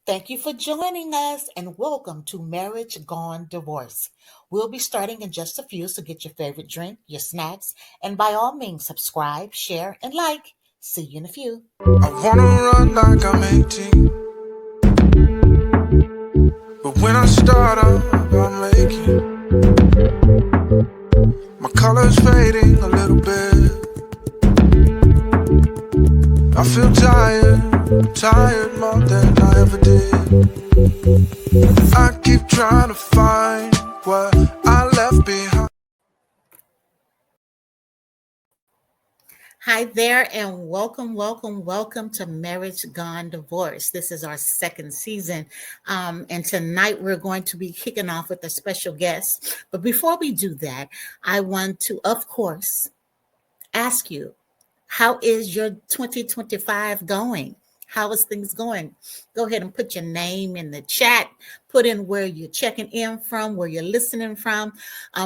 Thank you for joining us and welcome to Marriage Gone Divorce. We'll be starting in just a few, so get your favorite drink, your snacks, and by all means, subscribe, share, and like. See you in a few. I wanna run like I'm 18, but when I start up, I'm making my colors fading a little bit. I feel tired more than I ever did. I keep trying to find what I left behind. Hi there, and welcome to Marriage Gone Divorce. This is our second season, and tonight we're going to be kicking off with a special guest. But before we do that, I want to, of course, ask you, how is your 2025 going? How is things going? Go ahead and put your name in the chat. Put in where you're checking in from, where you're listening from.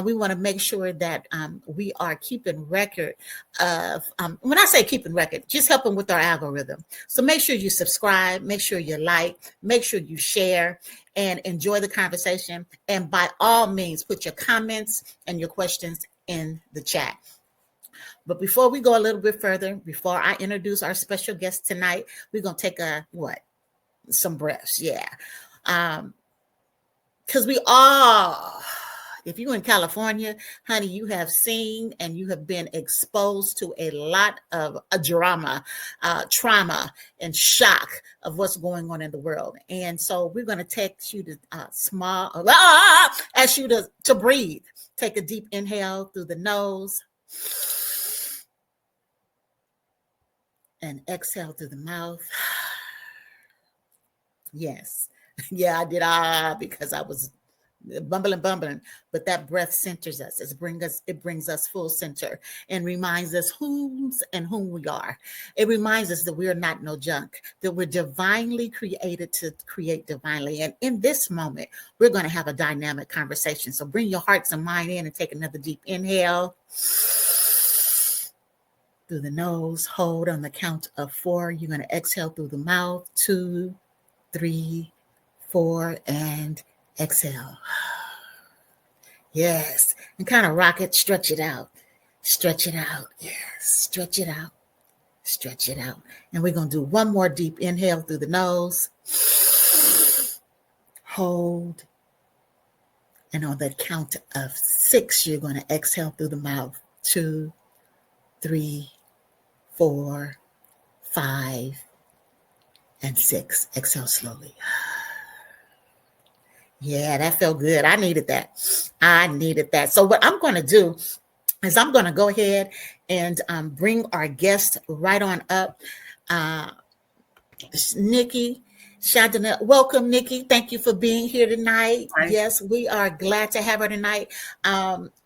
We want to make sure that we are keeping record of, when I say keeping record, just helping with our algorithm. So make sure you subscribe, make sure you like, make sure you share, and enjoy the conversation. And by all means, put your comments and your questions in the chat. But before we go a little bit further, before I introduce our special guest tonight, we're going to take some breaths. Yeah. Because we all, if you're in California, honey, you have seen and you have been exposed to a lot of trauma, and shock of what's going on in the world. And so we're going to take you to ask you to breathe. Take a deep inhale through the nose. And exhale through the mouth. Yes. Yeah, I did because I was bumbling, but that breath centers us. It brings us full center and reminds us whom we are. It reminds us that we are not no junk, that we're divinely created to create divinely. And in this moment, we're going to have a dynamic conversation. So bring your hearts and mind in and take another deep inhale. Through the nose, hold on the count of 4. You're going to exhale through the mouth. 2, 3, 4, and exhale. Yes. And kind of rock it, stretch it out. Stretch it out. Yes. Stretch it out. Stretch it out. And we're going to do one more deep inhale through the nose. Hold. And on the count of 6, you're going to exhale through the mouth. 2, 3, 4, 5, and 6. Exhale slowly. Yeah, that felt good. I needed that. So what I'm going to do is I'm going to go ahead and bring our guest right on up. Nikki Chandonell. Welcome, Nikki. Thank you for being here tonight. Hi. Yes, we are glad to have her tonight.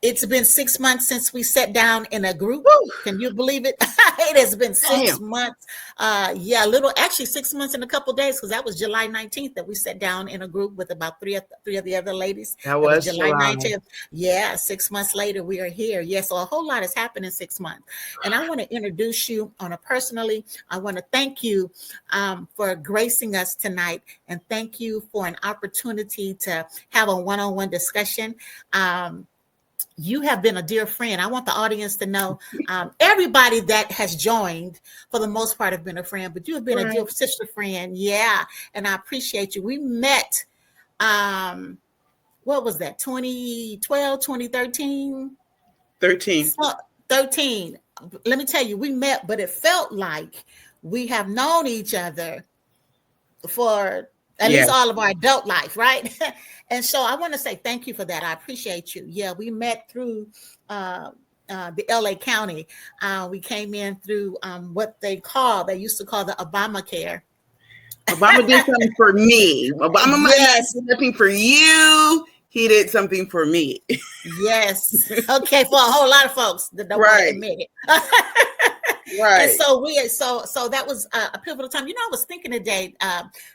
It's been 6 months since we sat down in a group. Woo. Can you believe it? It has been 6 months. Actually 6 months and a couple of days, because that was July 19th that we sat down in a group with about three of the other ladies. That was July 19th. Yeah, 6 months later, we are here. Yeah, so a whole lot has happened in 6 months. And I want to introduce you on a personally. I want to thank you for gracing us tonight, and thank you for an opportunity to have a one-on-one discussion. You have been a dear friend. I want the audience to know, everybody that has joined, for the most part, have been a friend, but you have been a dear sister friend. Yeah, and I appreciate you. We met, what was that, 2012, 2013? 13. 13. Let me tell you, we met, but it felt like we have known each other for at least all of our adult life, right? And so I want to say thank you for that. I appreciate you. Yeah, we met through the LA County. We came in through what they used to call the Obamacare. Obama did something for me. Obama might did something for you. He did something for me. Yes. Okay, for a whole lot of folks that don't want to admit it. Right. And so that was a pivotal time. You know, I was thinking today,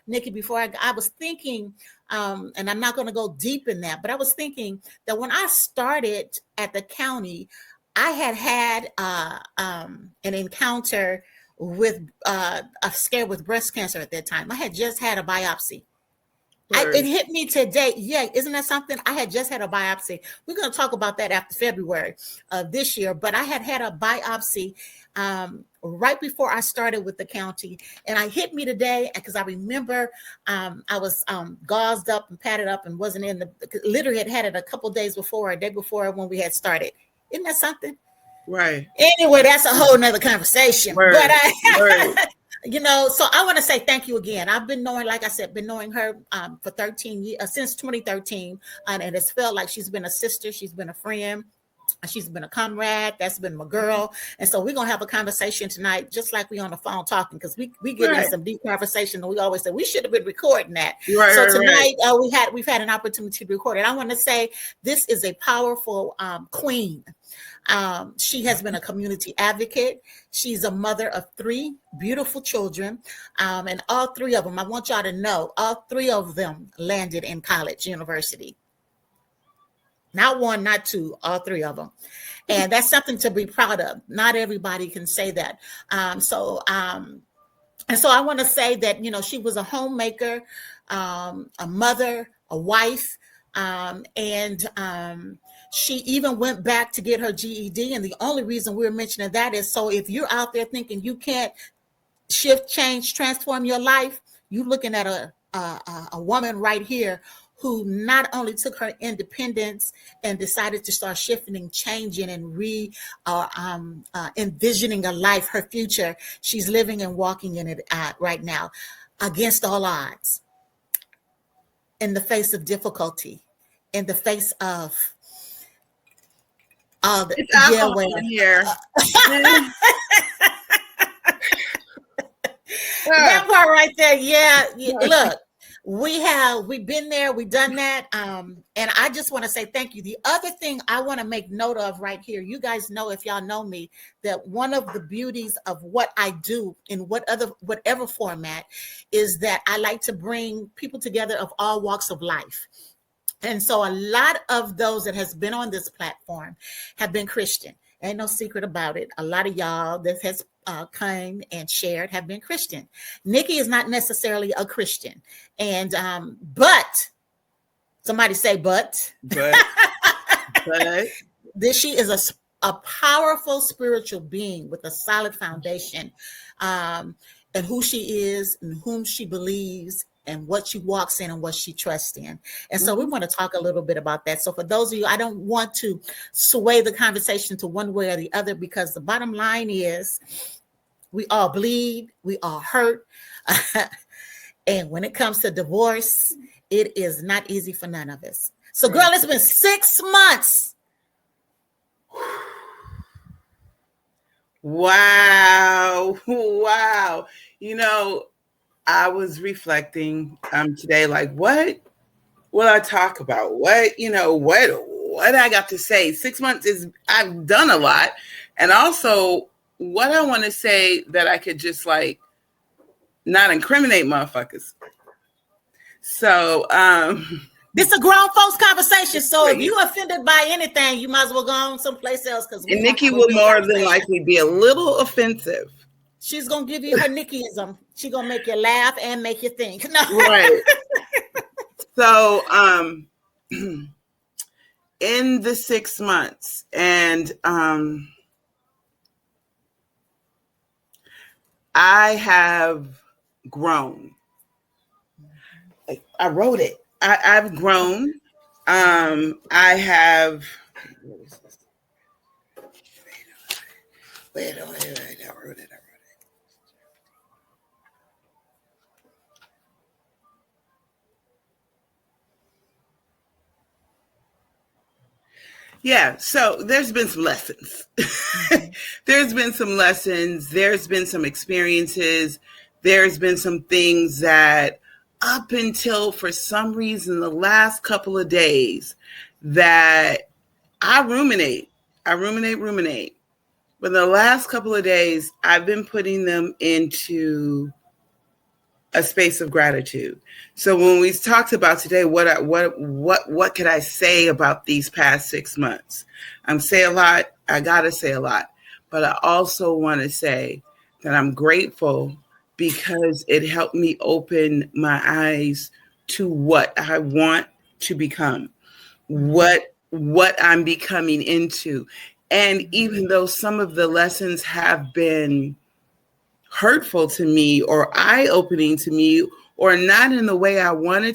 Nikki, before I was thinking, and I'm not going to go deep in that, but I was thinking that when I started at the county, I had an encounter with scared with breast cancer at that time. I had just had a biopsy. It hit me today. Yeah, isn't that something? I had just had a biopsy. We're going to talk about that after February of this year, but I had a biopsy right before I started with the county, and I hit me today because I remember I was gauzed up and padded up and wasn't literally had it a couple days before, a day before when we had started. Isn't that something? Right. Anyway, that's a whole nother conversation. Word. But Word. So I want to say thank you again. I've been knowing, like I said, her for 13 years, since 2013. And it's felt like she's been a sister. She's been a friend. She's been a comrade. That's been my girl. And so we're going to have a conversation tonight, just like we on the phone talking, because we get in some deep conversation. And we always say we should have been recording that. Right, so tonight we've had an opportunity to record it. I want to say this is a powerful queen. She has been a community advocate. She's a mother of 3 beautiful children. And all 3 of them, I want y'all to know, all 3 of them landed in college, university. Not 1, not 2, all 3 of them. And that's something to be proud of. Not everybody can say that. And so I want to say that, she was a homemaker, a mother, a wife, and she even went back to get her GED. And the only reason we're mentioning that is so if you're out there thinking you can't shift, change, transform your life, you're looking at a woman right here who not only took her independence and decided to start shifting, changing, and envisioning a life, her future. She's living and walking in it right now against all odds, in the face of difficulty, in the face of here. That part right there. Yeah. Look, we've been there, we've done that. And I just want to say thank you. The other thing I want to make note of right here, you guys know, if y'all know me, that one of the beauties of what I do in whatever format is that I like to bring people together of all walks of life. And so a lot of those that has been on this platform have been Christian. Ain't no secret about it. A lot of y'all that has came and shared have been Christian. Nikki is not necessarily a Christian. And but somebody say but this, she is a powerful spiritual being with a solid foundation, and who she is and whom she believes and what she walks in and what she trusts in. And so we want to talk a little bit about that. So for those of you, I don't want to sway the conversation to one way or the other, because the bottom line is we all bleed, we all hurt. And when it comes to divorce, it is not easy for none of us. So girl, it's been 6 months. Wow. I was reflecting today, like, what will I talk about? What I got to say. 6 months I've done a lot. And also what I want to say that I could just like not incriminate motherfuckers. So this is a grown folks conversation. So if you offended by anything, you might as well go on someplace else. And Nikki will more than likely be a little offensive. She's gonna give you her Nikkiism. She's gonna make you laugh and make you think. No. Right. So in the 6 months, and I have grown. I wrote it. I've grown. I have. Wait, I wrote it. Yeah, so there's been some lessons. There's been some lessons. There's been some experiences. There's been some things that up until for some reason the last couple of days that I ruminate. But the last couple of days, I've been putting them into a space of gratitude. So when we talked about today, what could I say about these past 6 months? Say a lot. I gotta say a lot, but I also want to say that I'm grateful because it helped me open my eyes to what I want to become, what I'm becoming into. And even though some of the lessons have been hurtful to me or eye-opening to me or not in the way I wanted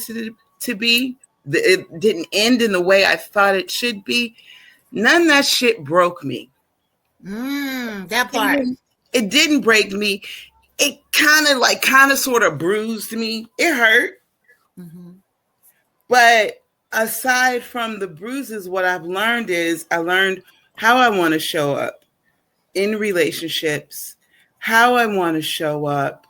to be, it didn't end in the way I thought it should be, none of that shit broke me. That part. It didn't break me. It kind of sort of bruised me. It hurt. Mm-hmm. But aside from the bruises, what I've learned is I learned how I want to show up in relationships, how I want to show up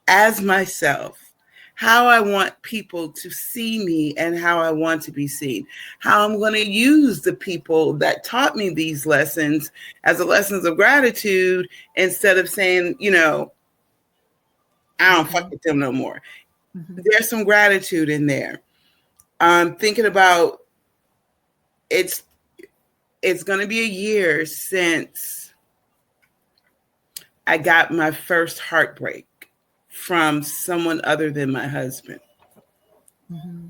as myself, how I want people to see me and how I want to be seen, how I'm going to use the people that taught me these lessons as a lessons of gratitude instead of saying, you know, I don't fuck with them no more. Mm-hmm. There's some gratitude in there. I'm thinking about it's going to be a year since I got my first heartbreak from someone other than my husband. Mm-hmm.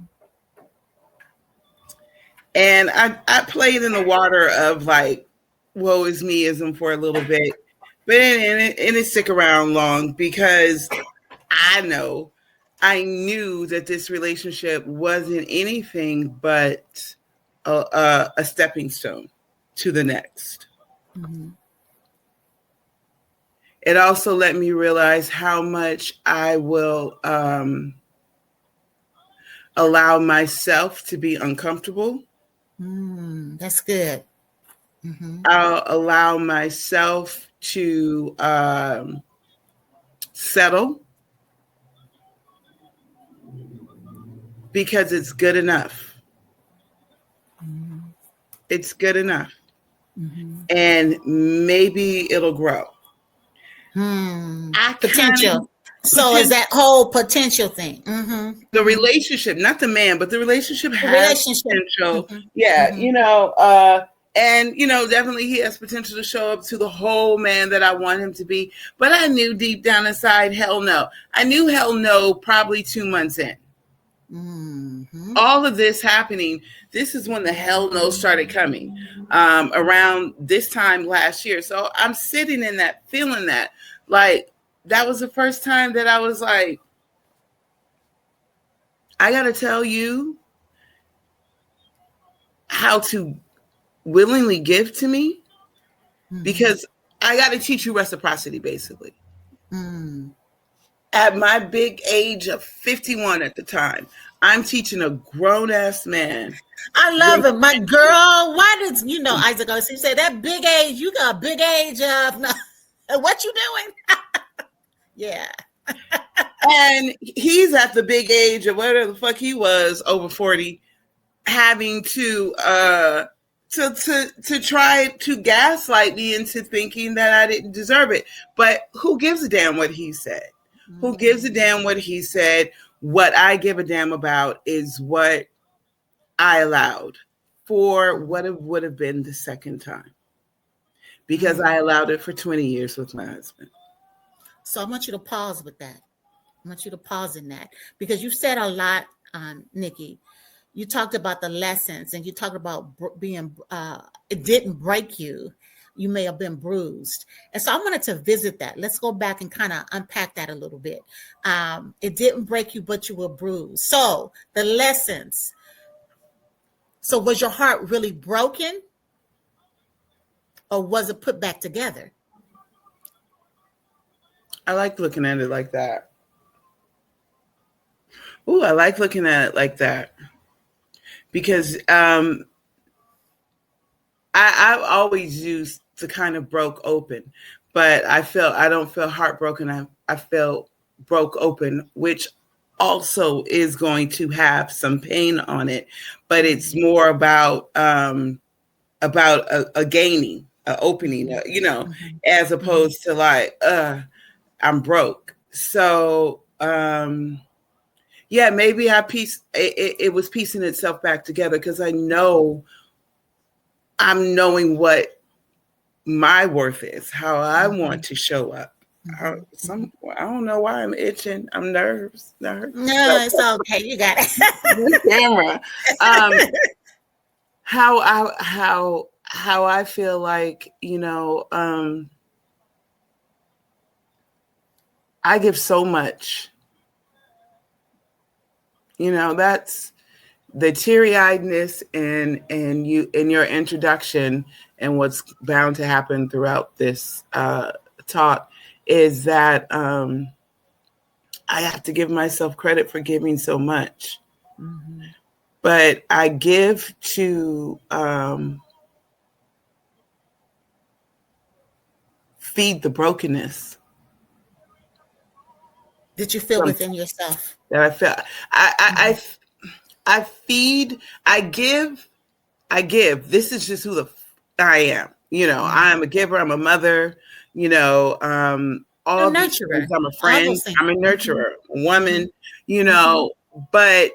And I played in the water of like, woe is me-ism for a little bit, but it didn't stick around long because I knew that this relationship wasn't anything but a stepping stone to the next. Mm-hmm. It also let me realize how much I will allow myself to be uncomfortable. That's good. Mm-hmm. I'll allow myself to settle because it's good enough. Mm-hmm. It's good enough. Mm-hmm. And maybe it'll grow. Potential. So is that whole potential thing? Mm-hmm. The relationship, not the man, but the relationship has potential. Mm-hmm. Yeah, mm-hmm. Definitely he has potential to show up to the whole man that I want him to be. But I knew deep down inside, hell no. I knew hell no probably 2 months in. Mm-hmm. All of this happening, this is when the hell no started coming, around this time last year. So I'm sitting in that, feeling that, like, that was the first time that I was like, I got to tell you how to willingly give to me, because I got to teach you reciprocity, basically. At my big age of 51 at the time, I'm teaching a grown-ass man. I love it. My girl, why does, Isaac always say that big age, you got a big age of, what you doing? Yeah. And he's at the big age of whatever the fuck he was, over 40, having to try to gaslight me into thinking that I didn't deserve it. But who gives a damn what he said? Mm-hmm. Who gives a damn what he said? What I give a damn about is what I allowed for what it would have been the second time, because I allowed it for 20 years with my husband. So I want you to pause with that. I want you to pause in that, because you said a lot, Nikki. You talked about the lessons, and you talked about being, it didn't break you. You may have been bruised. And so I wanted to visit that. Let's go back and kind of unpack that a little bit. It didn't break you, but you were bruised. So the lessons. So was your heart really broken, or was it put back together? I like looking at it like that. Ooh, I like looking at it like that. Because I've always used the kind of broke open, but I don't feel heartbroken. I felt broke open, which also is going to have some pain on it, but it's more about a gaining, a opening, as opposed to like, I'm broke. So, yeah, maybe it was piecing itself back together, because I'm knowing what my worth is, how I want to show up. I don't know why I'm itching. I'm nervous. No, it's okay. You got it. Camera. How I feel like, I give so much. That's the teary-eyedness and you in your introduction, and what's bound to happen throughout this talk is that I have to give myself credit for giving so much. Mm-hmm. But I give to feed the brokenness that you feel within yourself. That I feel. I feed. I give. This is just who I am. I'm a giver. I'm a mother. All of these things. I'm a friend. I'm a nurturer, a woman. But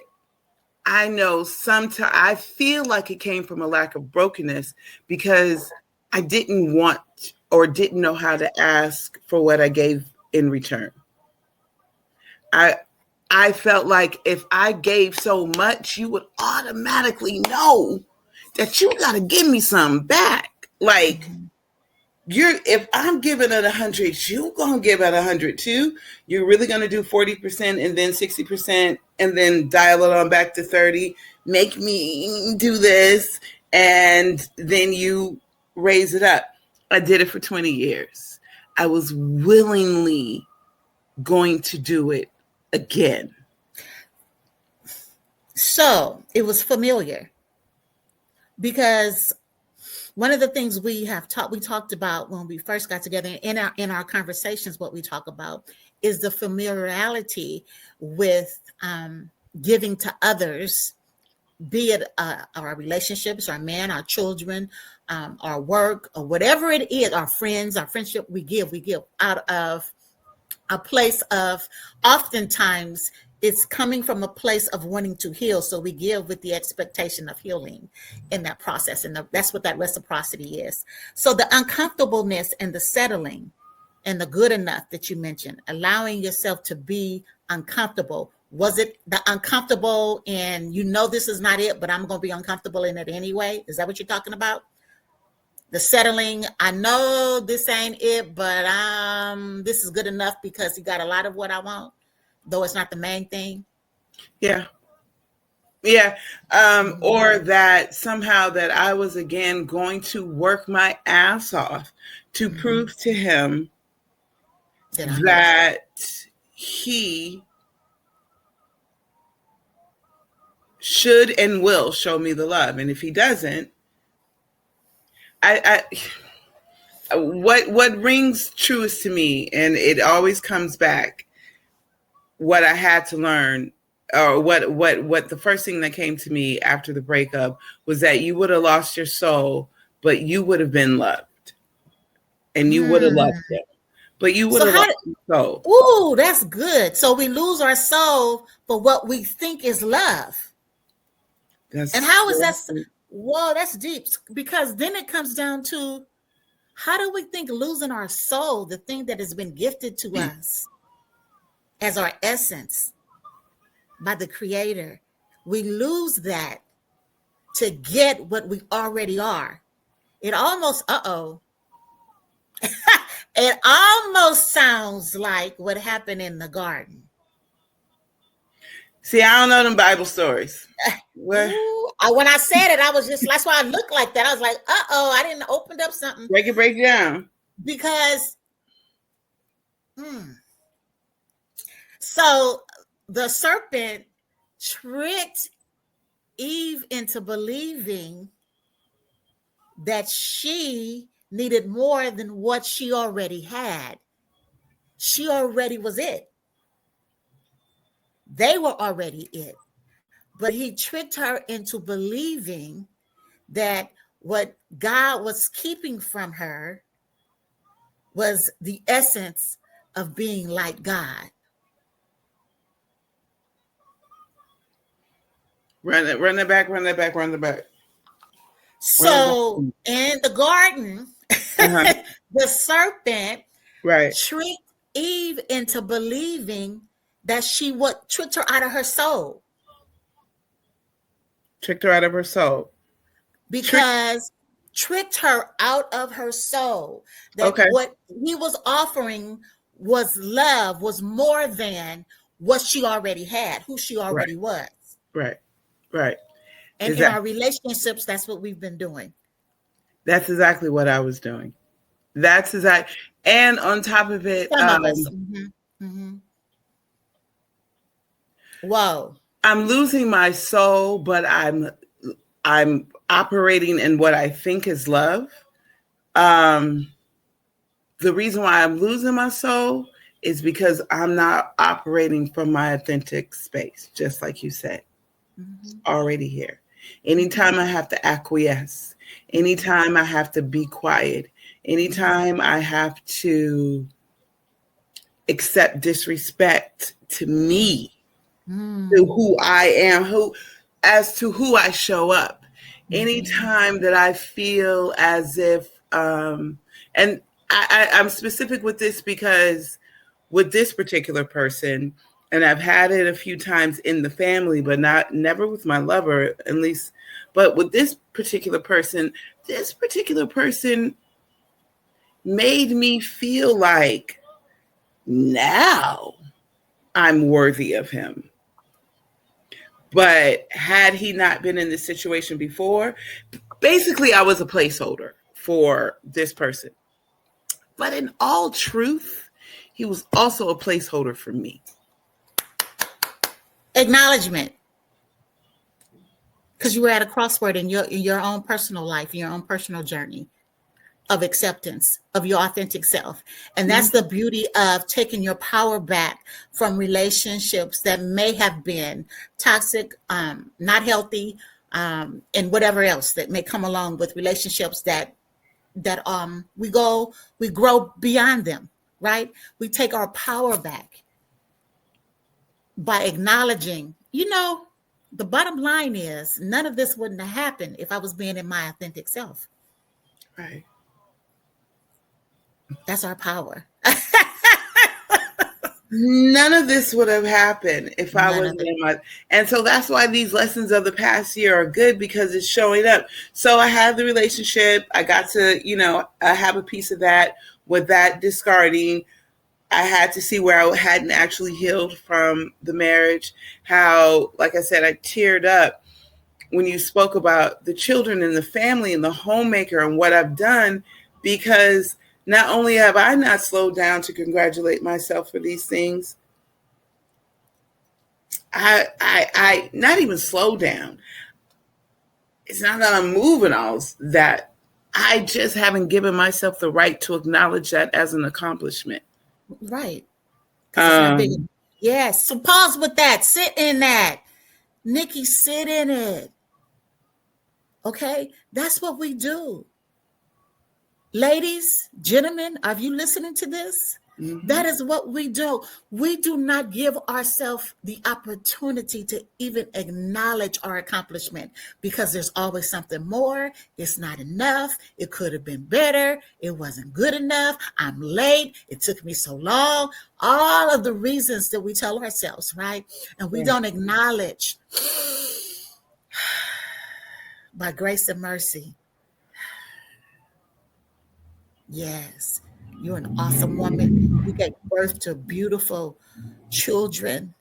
I know sometimes I feel like it came from a lack of brokenness because I didn't want or didn't know how to ask for what I gave in return. I felt like if I gave so much, you would automatically know that you got to give me something back. Like if I'm giving it 100, you gonna give it 100 too. You're really gonna do 40% and then 60% and then dial it on back to 30. Make me do this, and then you raise it up. I did it for 20 years. I was willingly going to do it again. So it was familiar, because one of the things we talked about when we first got together in our conversations, what we talk about is the familiarity with giving to others, be it our relationships, our men, our children, our work, or whatever it is, our friends, our friendship. We give out of a place of, oftentimes it's coming from a place of wanting to heal. So we give with the expectation of healing in that process. And that's what that reciprocity is. So the uncomfortableness and the settling and the good enough that you mentioned, allowing yourself to be uncomfortable. Was it the uncomfortable and this is not it, but I'm going to be uncomfortable in it anyway? Is that what you're talking about? The settling, I know this ain't it, but this is good enough because he got a lot of what I want, though it's not the main thing. Yeah. Or that somehow that I was again going to work my ass off to prove to him that he should and will show me the love. And if he doesn't, what rings truest to me, and it always comes back, what I had to learn, or what the first thing that came to me after the breakup was that you would have lost your soul, but you would have been loved, and you would have loved him, but you would have lost your soul. Ooh, that's good. So we lose our soul for what we think is love. How is that? Whoa, that's deep. Because then it comes down to, how do we think losing our soul, the thing that has been gifted to us as our essence by the Creator, we lose that to get what we already are? It almost, it almost sounds like what happened in the garden. See, I don't know them Bible stories. When I said it, I was just, that's why I looked like that. I was like, I didn't open up something. Break it down. Because, so the serpent tricked Eve into believing that she needed more than what she already had. She already was it. They were already it. But he tricked her into believing that what God was keeping from her was the essence of being like God. Run it back. So in the garden, the serpent tricked Eve into believing that she what tricked her out of her soul. Tricked her out of her soul. Because tricked her out of her soul. That what he was offering was love, was more than what she already had, who she already was. Right. And in our relationships, that's what we've been doing. That's exactly what I was doing. That's exactly. And on top of it, some of us. Whoa. I'm losing my soul, but I'm operating in what I think is love. The reason why I'm losing my soul is because I'm not operating from my authentic space, just like you said. It's already here. Anytime I have to acquiesce, anytime I have to be quiet, anytime I have to accept disrespect to me, to who I am, as to who I show up, anytime that I feel as if, and I'm specific with this because with this particular person, and I've had it a few times in the family, but never with my lover, at least. But with this particular person made me feel like now I'm worthy of him. But had he not been in this situation before, basically I was a placeholder for this person. But in all truth, he was also a placeholder for me. Acknowledgement. Because you were at a crossword in your own personal life, in your own personal journey of acceptance of your authentic self. And that's the beauty of taking your power back from relationships that may have been toxic, not healthy, and whatever else that may come along with relationships that we grow beyond them, right? We take our power back by acknowledging, the bottom line is none of this wouldn't have happened if I was being in my authentic self. Right. That's our power. None of this would have happened if I wasn't in my, and so that's why these lessons of the past year are good, because it's showing up. So I have the relationship. I got to, I have a piece of that with that discarding. I had to see where I hadn't actually healed from the marriage. How, like I said, I teared up when you spoke about the children and the family and the homemaker and what I've done, because not only have I not slowed down to congratulate myself for these things, I not even slow down. It's not that I'm moving all that. I just haven't given myself the right to acknowledge that as an accomplishment. Right. Yes. So pause with that. Sit in that. Nikki, sit in it. Okay. That's what we do. Ladies, gentlemen, are you listening to this? Mm-hmm. That is what we do. We do not give ourselves the opportunity to even acknowledge our accomplishment, because there's always something more. It's not enough. It could have been better. It wasn't good enough. I'm late. It took me so long. All of the reasons that we tell ourselves, right? And we don't acknowledge, by grace and mercy. Yes. You're an awesome woman. You gave birth to beautiful children.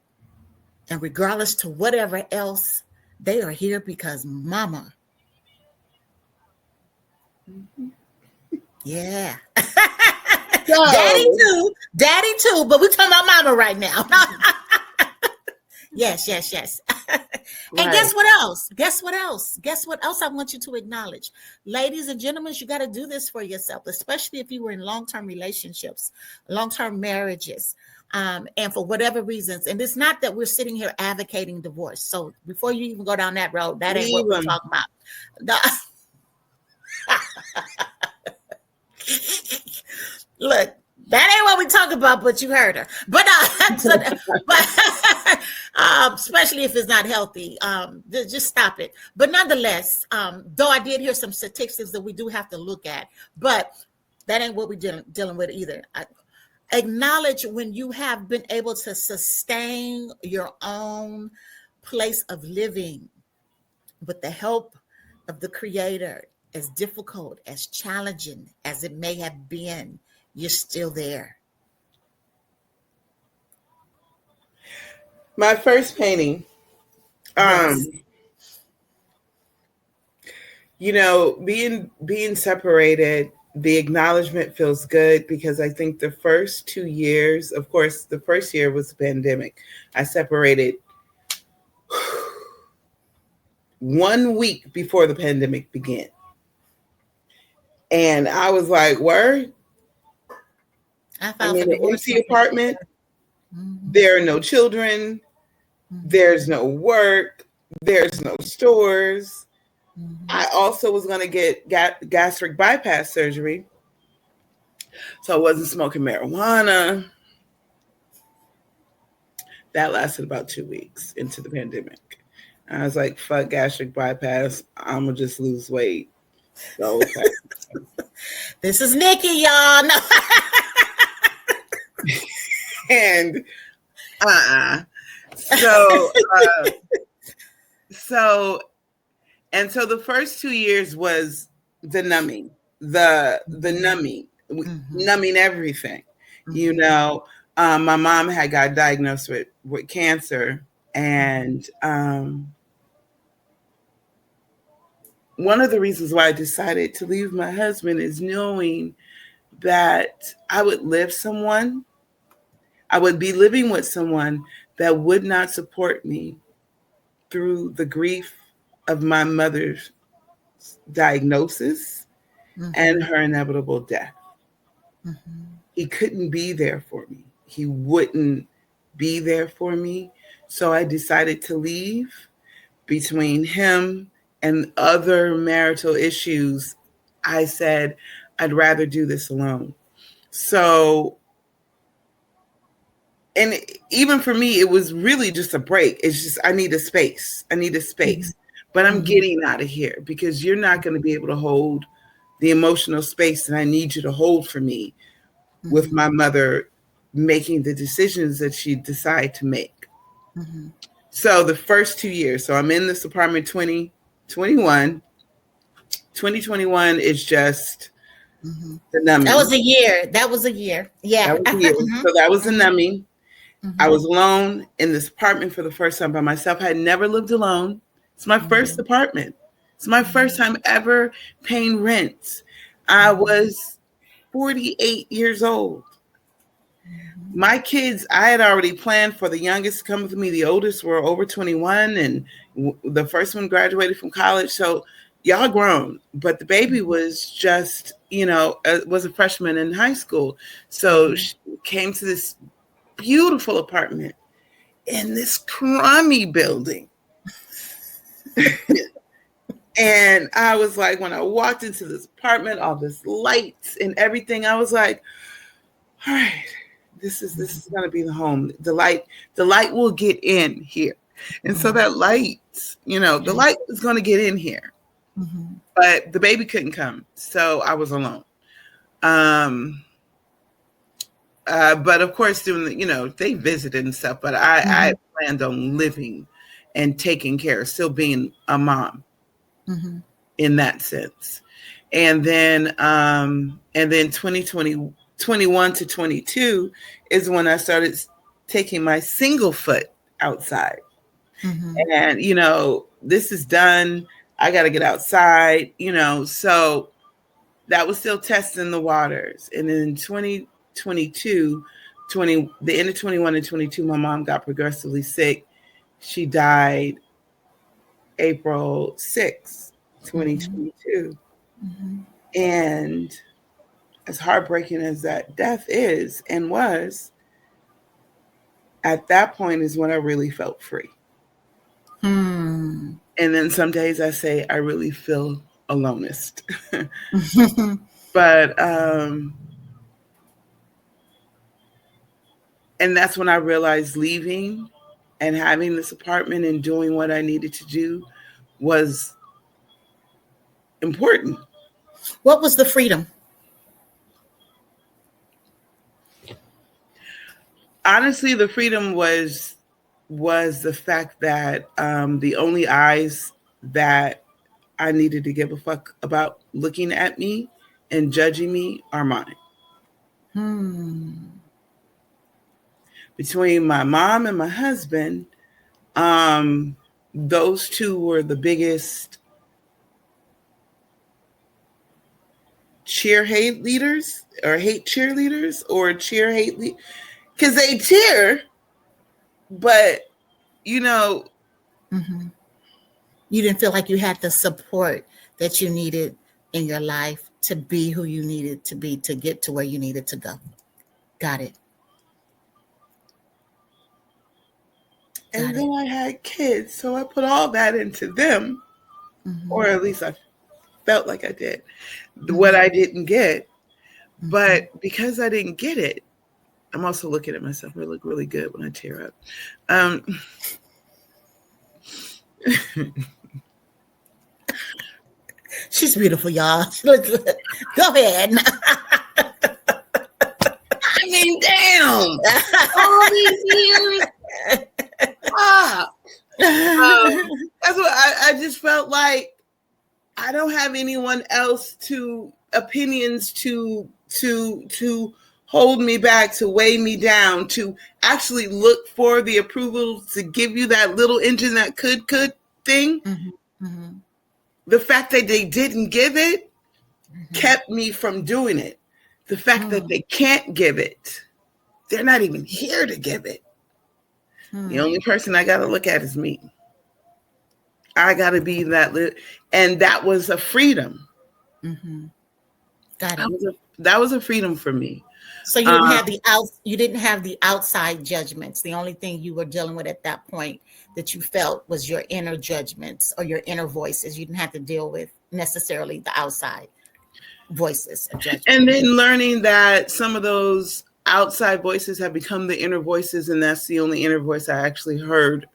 And regardless to whatever else, they are here because mama. Yeah. Daddy too. But we're talking about mama right now. Yes. And right. Guess what else I want you to acknowledge? Ladies and gentlemen, you got to do this for yourself, especially if you were in long-term relationships, long-term marriages, and for whatever reasons. And it's not that we're sitting here advocating divorce. So before you even go down that road, that ain't what we're talking about. Look. That ain't what we talk about, but you heard her. But especially if it's not healthy, just stop it. But nonetheless, though I did hear some statistics that we do have to look at, but that ain't what we're dealing with either. Acknowledge when you have been able to sustain your own place of living with the help of the Creator. As difficult, as challenging as it may have been, you're still there. My first painting, Yes. being separated, the acknowledgement feels good because I think the first 2 years, of course, the first year was the pandemic. I separated 1 week before the pandemic began. And I was like, word? I'm in an empty apartment. There are no children. There's no work. There's no stores. I also was going to get gastric bypass surgery. So I wasn't smoking marijuana. That lasted about 2 weeks into the pandemic. I was like, fuck gastric bypass. I'm going to just lose weight. So, okay. This is Nikki, y'all. No. And so the first 2 years was the numbing, numbing everything. My mom had got diagnosed with cancer, and one of the reasons why I decided to leave my husband is knowing that I would be living with someone that would not support me through the grief of my mother's diagnosis and her inevitable death. He couldn't be there for me. He wouldn't be there for me. So I decided to leave. Between him and other marital issues, I said, I'd rather do this alone. So, and even for me, it was really just a break. It's just, I need a space. But I'm getting out of here because you're not going to be able to hold the emotional space that I need you to hold for me with my mother making the decisions that she decided to make. So the first 2 years, so I'm in this apartment 2021. 2021 is just the numbing. That was a year. Yeah. That was a year. So that was the numbing. I was alone in this apartment for the first time by myself. I had never lived alone. It's my first apartment. It's my first time ever paying rent. I was 48 years old. My kids, I had already planned for the youngest to come with me. The oldest were over 21, and the first one graduated from college. So y'all grown, but the baby was just, was a freshman in high school. So she came to this beautiful apartment in this crummy building. And I was like, when I walked into this apartment, all this lights and everything, I was like, all right, this is going to be the home. The light will get in here. And so that light, the light is going to get in here. But the baby couldn't come. So I was alone. But of course, doing they visited and stuff, but I planned on living and taking care, still being a mom in that sense. And then 2021 to 22 is when I started taking my single foot outside. And, this is done. I got to get outside, so that was still testing the waters. And in 2022, the end of 21 and 22, my mom got progressively sick. She died April 6th, 2022. And as heartbreaking as that death is and was, at that point is when I really felt free. And then some days I say I really feel alonest. But and that's when I realized leaving and having this apartment and doing what I needed to do was important. What was the freedom? Honestly, the freedom was the fact that the only eyes that I needed to give a fuck about looking at me and judging me are mine. Between my mom and my husband, those two were the biggest cheer hate leaders or hate cheerleaders or cheer hate because they cheer, but you know, You didn't feel like you had the support that you needed in your life to be who you needed to be to get to where you needed to go. Got it. And then I had kids, so I put all that into them, or at least I felt like I did. What I didn't get, but because I didn't get it, I'm also looking at myself. I look really good when I tear up. She's beautiful, y'all. She looks good. Go ahead. I mean, damn. All these years. That's what I just felt like. I don't have anyone else to opinions to hold me back, to weigh me down, to actually look for the approval, to give you that little engine that could thing. The fact that they didn't give it kept me from doing it. The fact that they can't give it, they're not even here to give it. The only person I got to look at is me. I got to be that and that was a freedom. Got it. That was a freedom for me. So you didn't have the outside judgments. The only thing you were dealing with at that point that you felt was your inner judgments or your inner voices. You didn't have to deal with necessarily the outside voices of judgment. And then learning that some of those outside voices have become the inner voices, and that's the only inner voice I actually heard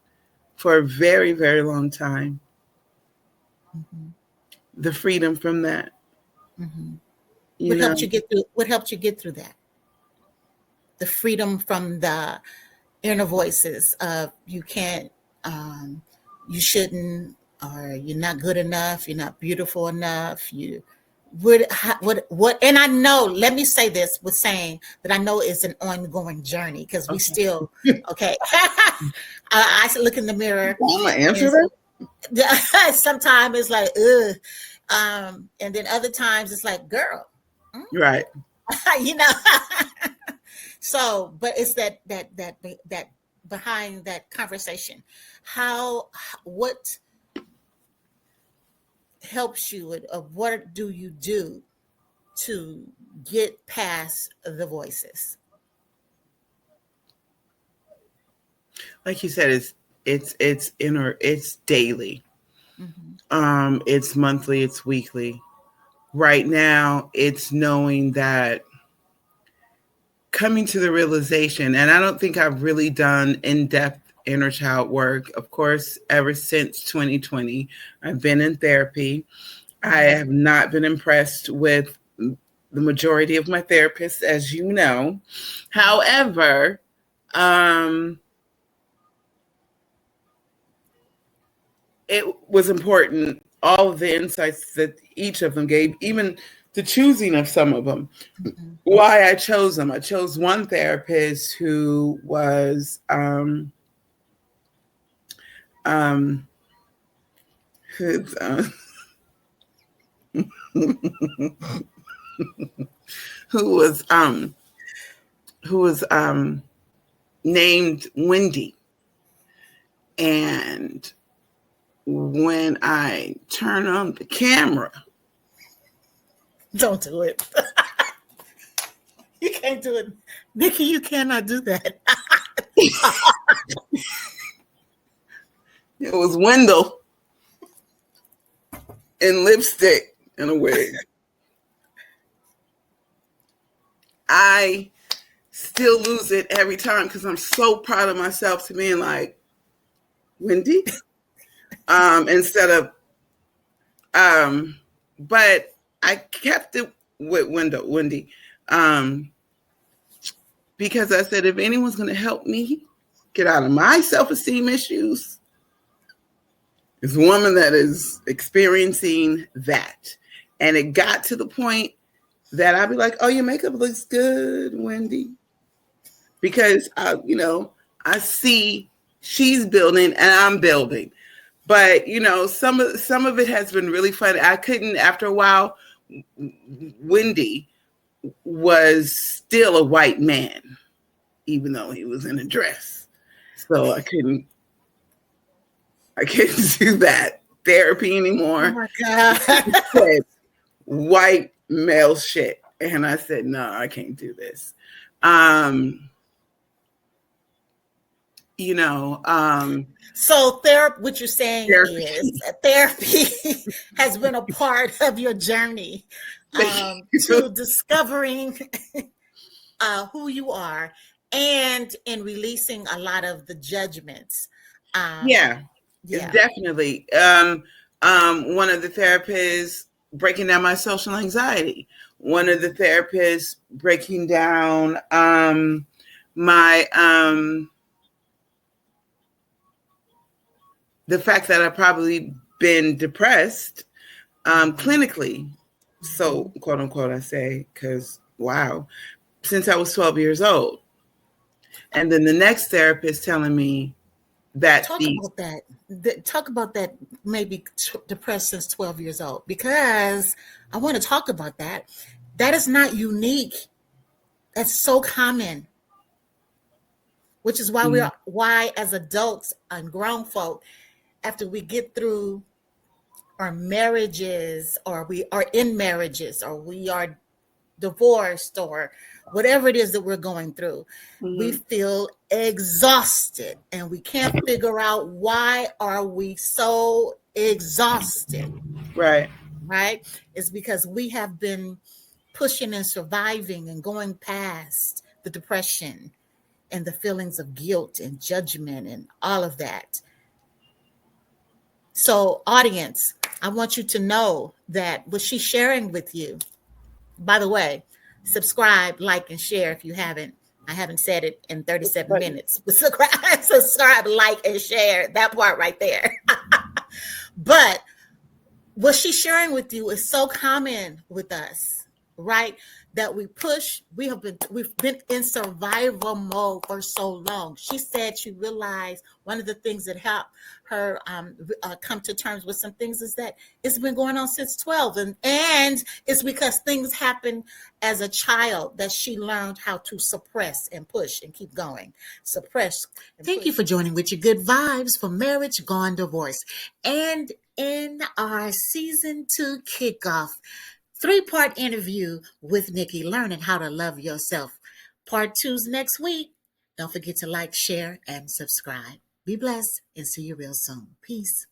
for a very, very long time. The freedom from that. What helped you get through that? The freedom from the inner voices of you can't, you shouldn't, or you're not good enough, you're not beautiful enough, what and I know, let me say this with saying that I know it's an ongoing journey because we still I look in the mirror. I'm gonna answer that. Sometimes it's like ugh, and then other times it's like, girl, right. So but it's that behind that conversation, what helps you, or what do you do to get past the voices? Like you said, it's inner, it's daily. It's monthly, it's weekly. Right now, it's knowing that, coming to the realization, and I don't think I've really done in-depth inner child work. Of course, ever since 2020, I've been in therapy. I have not been impressed with the majority of my therapists, as you know. However, it was important, all of the insights that each of them gave, even the choosing of some of them, why I chose them. I chose one therapist who was who was named Wendy. And when I turn on the camera, don't do it. You can't do it, Nikki. You cannot do that. It was Wendell in lipstick and a wig. I still lose it every time because I'm so proud of myself to being like, Wendy, instead of, but I kept it with Wendy. because I said, if anyone's going to help me get out of my self-esteem issues, it's a woman that is experiencing that. And it got to the point that I'd be like, oh, your makeup looks good, Wendy. Because, I see she's building and I'm building. But, some of it has been really fun. I couldn't, after a while, Wendy was still a white man, even though he was in a dress. So I couldn't do that therapy anymore. Oh my God. White male shit. And I said, no, I can't do this. So what you're saying is therapy has been a part of your journey to discovering who you are and in releasing a lot of the judgments. Definitely. One of the therapists breaking down my social anxiety. One of the therapists breaking down my the fact that I've probably been depressed clinically. So, quote unquote, I say, because wow, since I was 12 years old. And then the next therapist telling me that Talk about that, maybe depressed since 12 years old, because I want to talk about that. That is not unique. That's so common, which is why why as adults and grown folk, after we get through our marriages, or we are in marriages, or we are divorced, or whatever it is that we're going through, we feel exhausted and we can't figure out why are we so exhausted. Right. It's because we have been pushing and surviving and going past the depression and the feelings of guilt and judgment and all of that. So, audience, I want you to know that what she's sharing with you, by the way, subscribe, like, and share if you haven't. I haven't said it in 37 minutes. Subscribe, like, and share. That part right there. But what she's sharing with you is so common with us, right? That we push. We've been in survival mode for so long. She said she realized one of the things that helped her come to terms with some things is that it's been going on since 12, and it's because things happened as a child that she learned how to suppress and push and keep going. Suppress. Thank you for joining with your good vibes for Marriage Gone Divorce, and in our season 2 kickoff. 3-part interview with Nikki, learning how to love yourself. Part 2's next week. Don't forget to like, share, and subscribe. Be blessed and see you real soon. Peace.